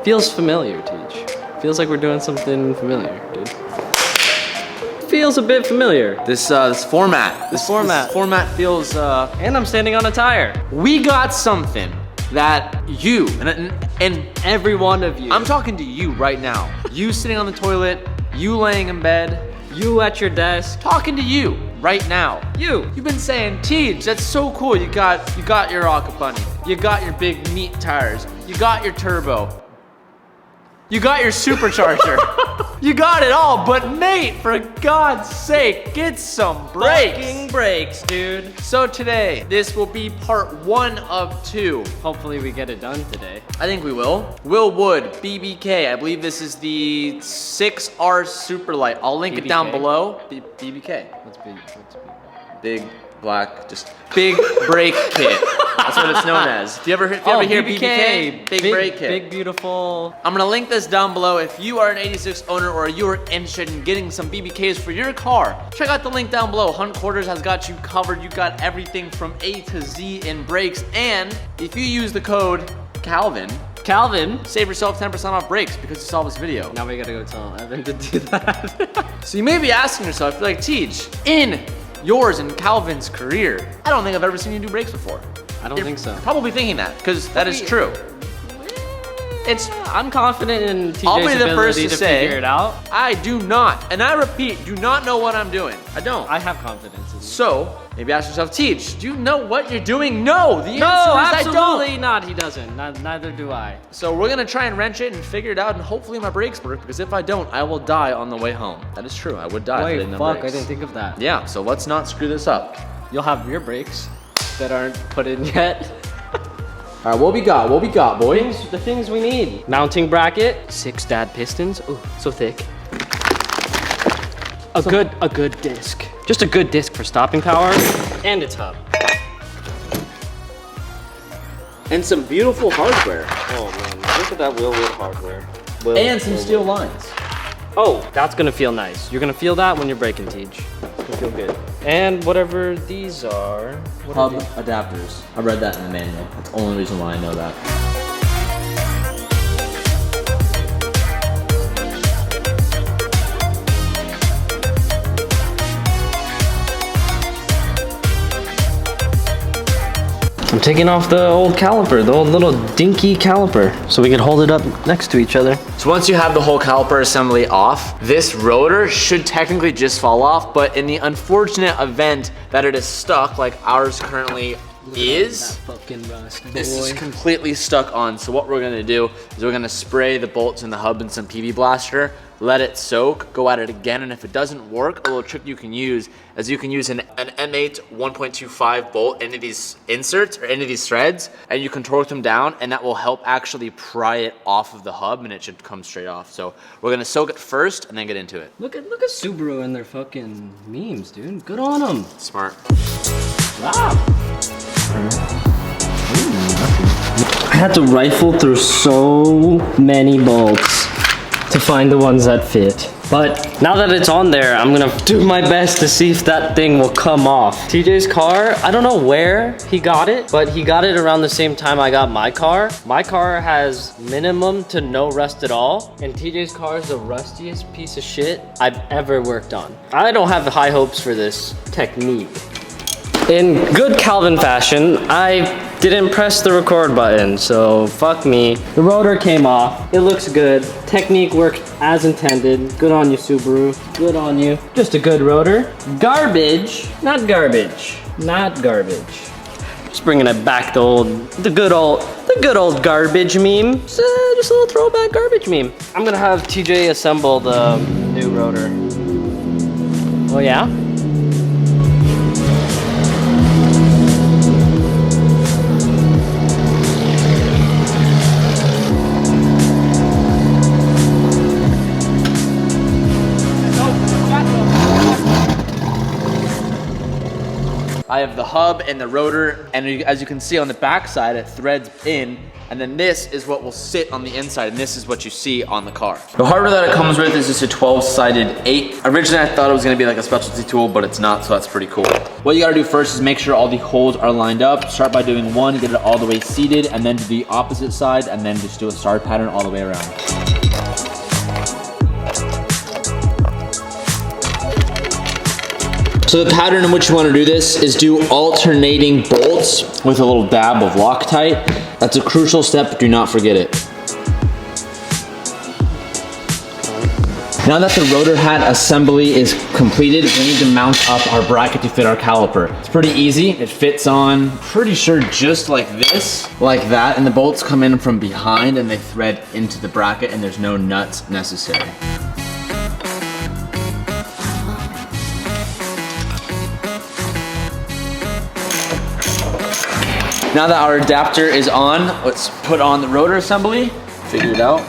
Feels familiar, Teach. Feels like we're doing something familiar, dude. Feels a bit familiar. This format. This format feels. And I'm standing on a tire. We got something that you and Every one of you. I'm talking to you right now. You sitting on the toilet. You laying in bed. You at your desk. Talking to you right now. You've been saying, Tej, that's so cool. You got your Rocket Bunny. You got your big meat tires. You got your turbo. You got your supercharger. You got it all, but mate, for God's sake, get some brakes. Fucking brakes, dude. So today, this will be part 1 of 2. Hopefully we get it done today. I think we will. Will Wood, BBK. I believe this is the 6R Superlight. I'll link it down below. BBK. What's big? Big, black, just big brake kit. That's what it's known as. Do you ever hear BBK? Big brake kit. Big, beautiful. I'm gonna link this down below. If you are an 86 owner or you are interested in getting some BBKs for your car, check out the link down below. Hunt Quarters has got you covered. You got everything from A to Z in brakes. And if you use the code Calvin, save yourself 10% off brakes because you saw this video. Now we gotta go tell Evan to do that. So you may be asking yourself, you're like, Tej, in yours and Calvin's career, I don't think I've ever seen you do brakes before. I don't think so. Probably thinking that, because that is true. I'm confident in TJ's I'll be the first ability to to say, figure it out. I do not, and I repeat, do not know what I'm doing. I don't. I have confidence in you. So, maybe ask yourself, Tej, do you know what you're doing? No, the answer is absolutely I don't. not. He doesn't. Neither do I. So we're gonna try and wrench it and figure it out, and hopefully my brakes work, because if I don't, I will die on the way home. That is true, I would die if I Wait, didn't have fuck, brakes. I didn't think of that. Yeah, so let's not screw this up. You'll have your brakes that aren't put in yet. All right, what we got, boys? The things we need. Mounting bracket, 6 dad pistons. Ooh, so thick. A good disc. Just a good disc for stopping power, and its hub. And some beautiful hardware. Oh man, look at that Will Wood hardware. And some steel lines. Oh, that's gonna feel nice. You're gonna feel that when you're braking, Tej. It's gonna feel good. And whatever these are. What Hub are these? adapters. I read that in the manual. That's the only reason why I know that. I'm taking off the old caliper, the old little dinky caliper, so we can hold it up next to each other. So once you have the whole caliper assembly off, this rotor should technically just fall off, but in the unfortunate event that it is stuck, like ours currently is, this is completely stuck on. So what we're gonna do is we're gonna spray the bolts in the hub in some PB Blaster, let it soak, go at it again, and if it doesn't work, a little trick you can use is you can use an M8 1.25 bolt into these inserts or into these threads, and you can torque them down, and that will help actually pry it off of the hub, and it should come straight off. So we're gonna soak it first and then get into it. Look at Subaru and their fucking memes, dude. Good on them. Smart. I had to rifle through so many bolts to find the ones that fit. But now that it's on there, I'm gonna do my best to see if that thing will come off. TJ's car, I don't know where he got it, but he got it around the same time I got my car. My car has minimum to no rust at all, and TJ's car is the rustiest piece of shit I've ever worked on. I don't have high hopes for this technique. In good Calvin fashion, I didn't press the record button, so fuck me. The rotor came off. It looks good. Technique worked as intended. Good on you, Subaru. Good on you. Just a good rotor. Garbage. Not garbage. Not garbage. Just bringing it back to the good old garbage meme. Just a little throwback garbage meme. I'm gonna have TJ assemble the new rotor. Oh yeah? I have the hub and the rotor, and as you can see on the back side, it threads in, and then this is what will sit on the inside, and this is what you see on the car. The hardware that it comes with is just a 12-sided 8. Originally, I thought it was gonna be like a specialty tool, but it's not, so that's pretty cool. What you gotta do first is make sure all the holes are lined up. Start by doing one, get it all the way seated, and then do the opposite side, and then just do a star pattern all the way around. So the pattern in which you want to do this is do alternating bolts with a little dab of Loctite. That's a crucial step, do not forget it. Now that the rotor hat assembly is completed, we need to mount up our bracket to fit our caliper. It's pretty easy. It fits on, pretty sure just like this, like that, and the bolts come in from behind and they thread into the bracket and there's no nuts necessary. Now that our adapter is on, let's put on the rotor assembly, figure it out.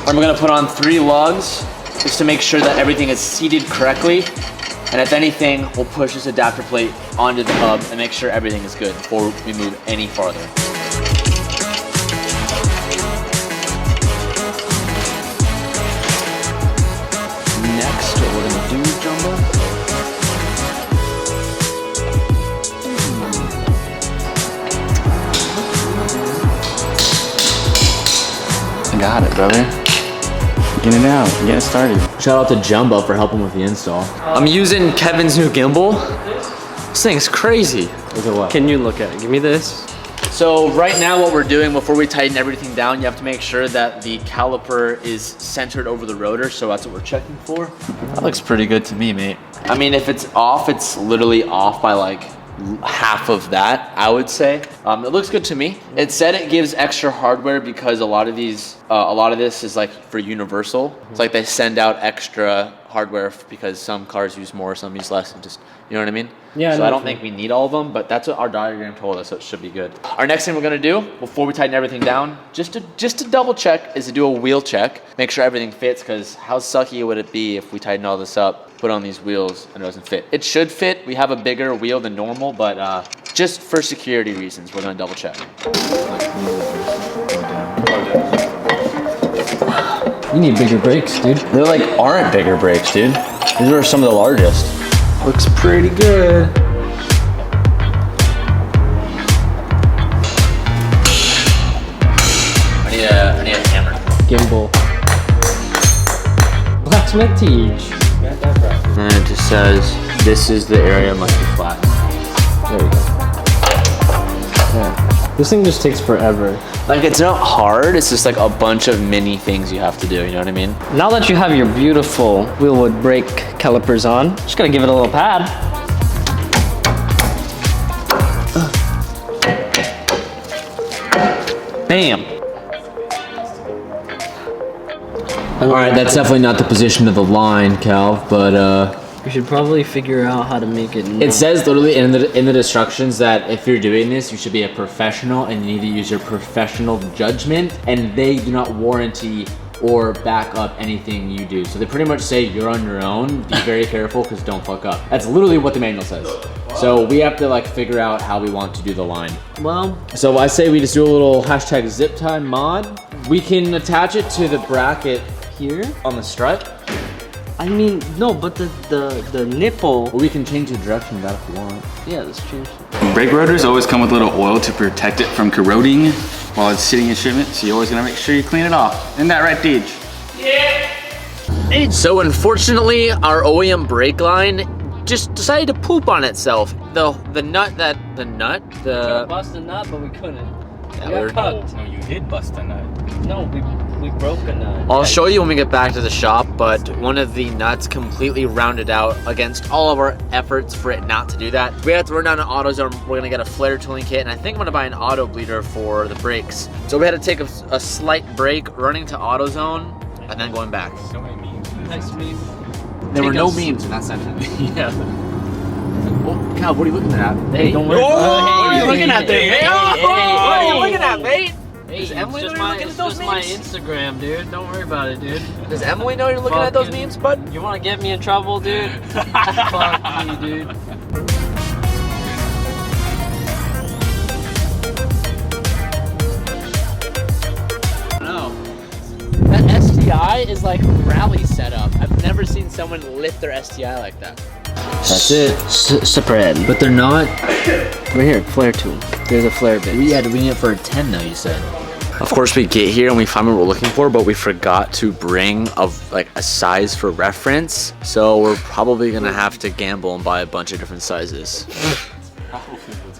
And we're gonna put on 3 lugs just to make sure that everything is seated correctly. And if anything, we'll push this adapter plate onto the hub and make sure everything is good before we move any farther. Next, what we're gonna do, Jumbo, got it, brother. Get it out, get it started. Shout out to Jumbo for helping with the install. I'm using Kevin's new gimbal. This thing is crazy. Look at what? Can you look at it? Give me this. So right now what we're doing before we tighten everything down, you have to make sure that the caliper is centered over the rotor, so that's what we're checking for. That looks pretty good to me, mate. I mean, if it's off, it's literally off by like half of that, I would say. It looks good to me. It said it gives extra hardware because a lot of this is like for universal. It's like they send out extra hardware because some cars use more, some use less, and just, you know what I mean? Yeah. So I don't think we need all of them, but that's what our diagram told us, so it should be good. Our next thing we're gonna do before we tighten everything down, just to double check, is to do a wheel check. Make sure everything fits, because how sucky would it be if we tighten all this up, put on these wheels, and it doesn't fit. It should fit. We have a bigger wheel than normal, but just for security reasons, we're gonna double check. You need bigger brakes, dude. They like aren't bigger brakes, dude. These are some of the largest. Looks pretty good. I need a hammer. Gimbal. Blacksmith teach. And it just says, this is the area must be flat. There we go. Yeah. This thing just takes forever. Like, it's not hard, it's just like a bunch of mini things you have to do, you know what I mean? Now that you have your beautiful wheelwood brake calipers on, just gotta give it a little pad. Bam! Alright, that's definitely not the position of the line, Cal, but We should probably figure out how to make it. it says literally in the instructions that if you're doing this, you should be a professional and you need to use your professional judgment, and they do not warranty or back up anything you do. So they pretty much say you're on your own, be very careful, because don't fuck up. That's literally what the manual says. So we have to like figure out how we want to do the line. Well, So I say we just do a little hashtag zip tie mod. We can attach it to the bracket here? on the strut. I mean, no, but the nipple. Or we can change the direction of that if we want. Yeah, let's change it. Brake rotors always come with a little oil to protect it from corroding while it's sitting in shipment, so you always gotta make sure you clean it off. Isn't that right, Deej? Yeah! So unfortunately, our OEM brake line just decided to poop on itself. The nut. We bust a nut, but we couldn't. Yeah, We got cucked. No, you did bust a nut. No, we broke a nut. I'll show you when we get back to the shop, but one of the nuts completely rounded out against all of our efforts for it not to do that. We have to run down to AutoZone. We're gonna get a flare tooling kit, and I think I'm gonna buy an auto bleeder for the brakes. So we had to take a slight break, running to AutoZone, and then going back. So many memes. Nice to meet you. There were Take no us- memes in that sentence. Yeah. Oh, Cal, what are you looking at? Hey, don't worry. Oh, what are you Hey, looking at there? hey, Hey, hey, oh, hey, what are you hey. looking at, mate? Hey, Does Emily it's know you're looking it's at those just my memes? Instagram, dude. Don't worry about it, dude. Does Emily know you're looking at those Fucking- memes, bud? You want to get me in trouble, dude? Fuck you, dude. No. That STI is like rally setup. I've never seen someone lift their STI like that. That's it. Spread. But they're not. Right here, flare tool. There's a flare bit. We need it for a 10 though, you said. Of course we get here and we find what we're looking for, but we forgot to bring a size for reference. So we're probably gonna have to gamble and buy a bunch of different sizes.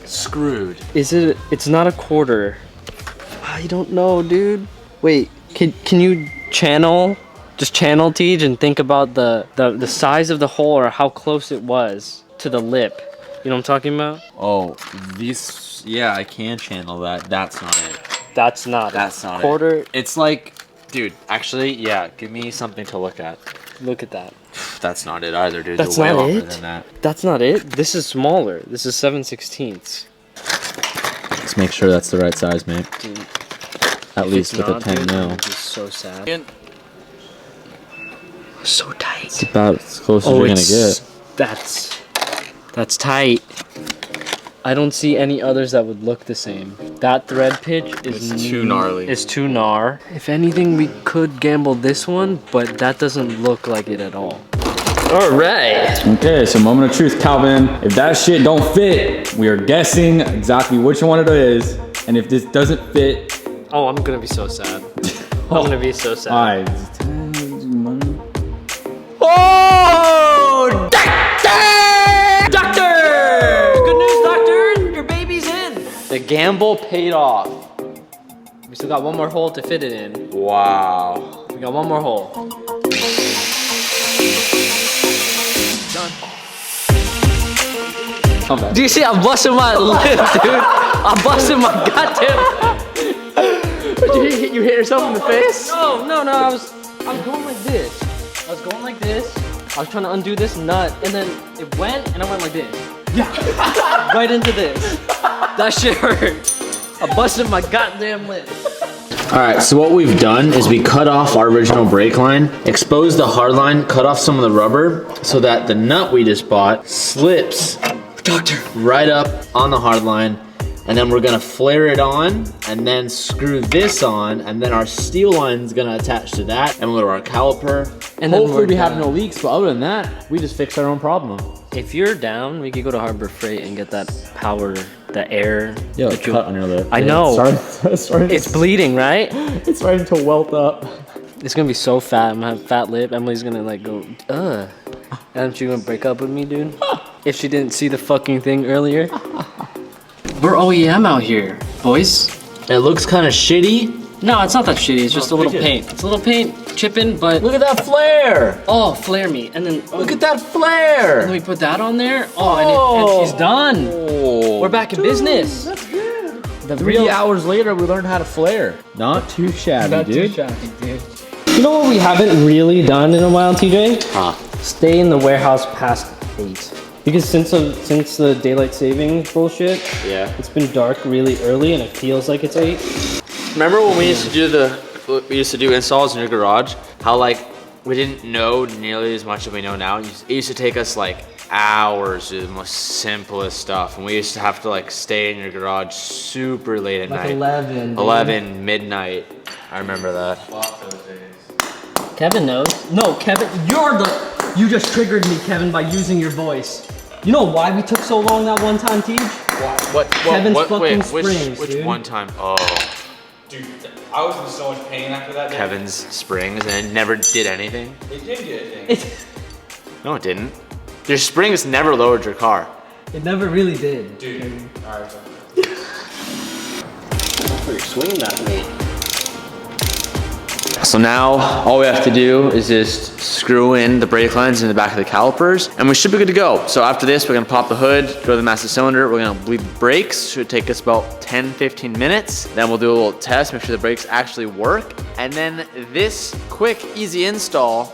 Screwed. Is it? It's not a quarter. I don't know, dude. Wait, can you channel? Just channel Tej and think about the size of the hole or how close it was to the lip. You know what I'm talking about? Oh, these, yeah, I can channel that. That's not it. That's not quarter. It. It's like, dude, actually, yeah, give me something to look at. Look at that. That's not it either, dude. That's They're way not longer it? than that. That's not it. This is smaller. This is 7/16. Let's make sure that's the right size, mate. Dude, At least with a 10 mil. I'm just so sad. So tight. It's about as close as you're gonna get. That's tight. I don't see any others that would look the same. That thread pitch is It's too gnarly. It's too gnar. If anything, we could gamble this one, but that doesn't look like it at all. All right. Okay, so moment of truth, Calvin. If that shit don't fit, we are guessing exactly which one it is. And if this doesn't fit, Oh, I'm gonna be so sad. I'm gonna be so sad. alright. Oh! Doctor! Good news, doctor. Your baby's in. The gamble paid off. We still got one more hole to fit it in. Wow. We got one more hole. Done. Do you see? I'm busting my lip, dude. I'm busting my goddamn. You hit yourself in the face? No. I was going like this. I was going like this. I was trying to undo this nut, and then it went, and I went like this. Yeah. Right into this. That shit hurt. I busted my goddamn lip. All right, so what we've done is we cut off our original brake line, exposed the hard line, cut off some of the rubber so that the nut we just bought slips right up on the hard line, and then we're gonna flare it on and then screw this on, and then our steel line's gonna attach to that, and we'll go to our caliper. And then Hopefully we're we have done. no leaks, but other than that, we just fixed our own problem. If you're down, we could go to Harbor Freight and get that power, the air. Yo, that you- cut on your lip. I know. Sorry. It's bleeding, right? It's starting to welt up. It's gonna be so fat. I'm gonna have fat lip. Emily's gonna like go, ugh. And she's gonna break up with me, dude. If she didn't see the fucking thing earlier. We're OEM out here, boys. It looks kind of shitty. No, it's not that shitty. It's just a little paint. It's a little paint chipping, but Look at that flare. oh, flare me. And then Look at that flare. and then we put that on there. Oh, and she's done. We're back in business. That's good. The 3 hours later, we learned how to flare. Not too shabby, dude. dude. You know what we haven't really done in a while, TJ? Huh. Stay in the warehouse past 8. Because since the daylight saving bullshit, Yeah. it's been dark really early and it feels like it's 8. Remember when we used to do installs in your garage? How like we didn't know nearly as much as we know now. It used to take us like hours to do the most simplest stuff, and we used to have to like stay in your garage super late at Like night. 11. dude. 11 midnight. I remember that. Kevin knows. No, Kevin, you just triggered me, Kevin, by using your voice. You know why we took so long that one time, Tej? Kevin's fucking springs, which dude. one time? Oh, Dude, I was in so much pain after that day. Kevin's springs, and it never did anything. It did get a thing. No, it didn't. Your springs never lowered your car. It never really did. Dude, alright. You're swinging that way. So now all we have to do is just screw in the brake lines in the back of the calipers, and we should be good to go. So after this, we're gonna pop the hood, go to the master cylinder, we're gonna bleed the brakes. Should take us about 10-15 minutes. Then we'll do a little test, make sure the brakes actually work. And then this quick, easy install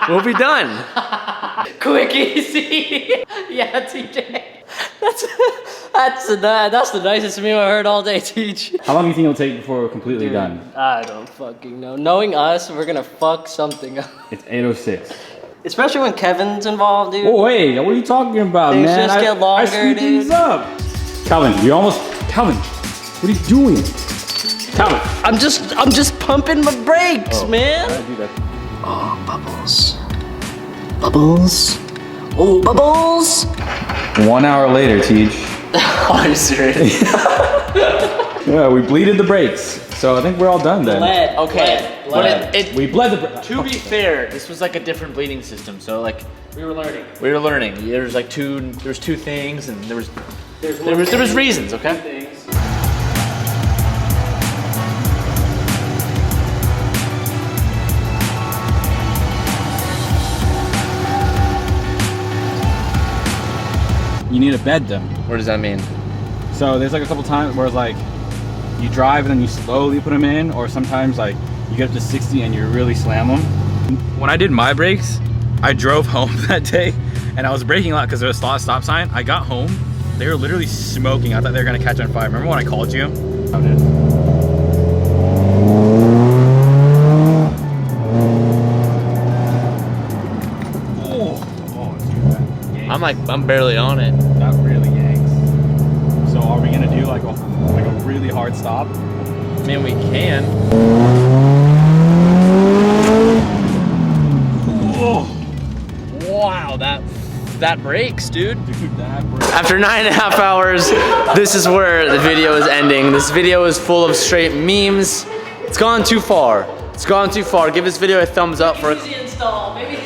will be done. Quick, easy. Yeah, TJ. That's the nicest meme I heard all day, Teach. How long do you think it'll take before we're completely Dude, done? I don't fucking know. Knowing us, we're gonna fuck something up. It's 8:06. Especially when Kevin's involved, dude. Oh wait, what are you talking about, Things man? just get longer, I speed dude. things up. Calvin, you're almost. Calvin, what are you doing? Calvin. I'm just pumping my brakes, man. Why did I do that? Oh, bubbles. Bubbles. Oh, bubbles. 1 hour later, Teach. Are you serious? Yeah, we bleeded the brakes. So I think we're all done then. Lead. Okay, Lead. but We bled the brakes. to be fair, this was like a different bleeding system. So like We were learning. we were learning. There's like two things, and there was reasons. Okay. Things. You need to bed them. What does that mean? So there's like a couple times where it's like you drive and then you slowly put them in, or sometimes like you get up to 60 and you really slam them. When I did my brakes, I drove home that day and I was braking a lot because there was a stop sign. I got home, they were literally smoking. I thought they were gonna catch on fire. Remember when I called you? I did. I'm barely on it. That really yanks. So are we gonna do like a really hard stop? I mean, we can. Oh, Wow, that breaks, dude. dude, that breaks. After 9.5 hours, this is where the video is ending. This video is full of straight memes. It's gone too far. It's gone too far. Give this video a thumbs up for Easy install, baby.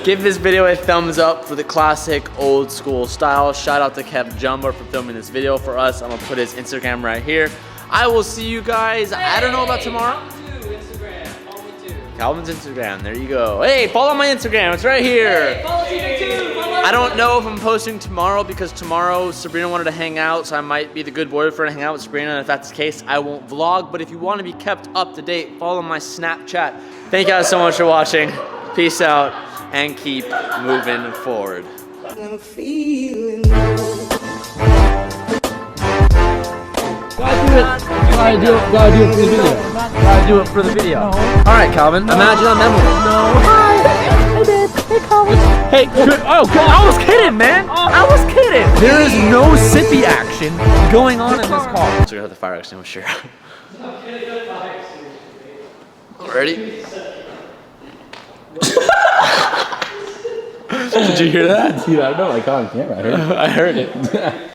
Give this video a thumbs up for the classic old school style. Shout out to Kev Jumbo for filming this video for us. I'm gonna put his Instagram right here. I will see you guys. I don't know about tomorrow. Instagram. Follow me too. Calvin's Instagram, there you go. Hey, follow my Instagram, it's right here. Follow Tina too. I don't know if I'm posting tomorrow because tomorrow Sabrina wanted to hang out, so I might be the good boyfriend and hang out with Sabrina. And if that's the case, I won't vlog. But if you want to be kept up to date, follow my Snapchat. Thank you guys so much for watching. Peace out and keep moving forward. I'm feeling Gotta do it for the video. All right, Calvin. Imagine I'm Emily. I did. Hey, Colin. Hey, good. Oh, good. I was kidding, man. I was kidding. There is no sippy action going on in this car. So we have the fire extinguisher. Ready? Did you hear that? Dude, I don't know, like on camera. I heard it. I heard it.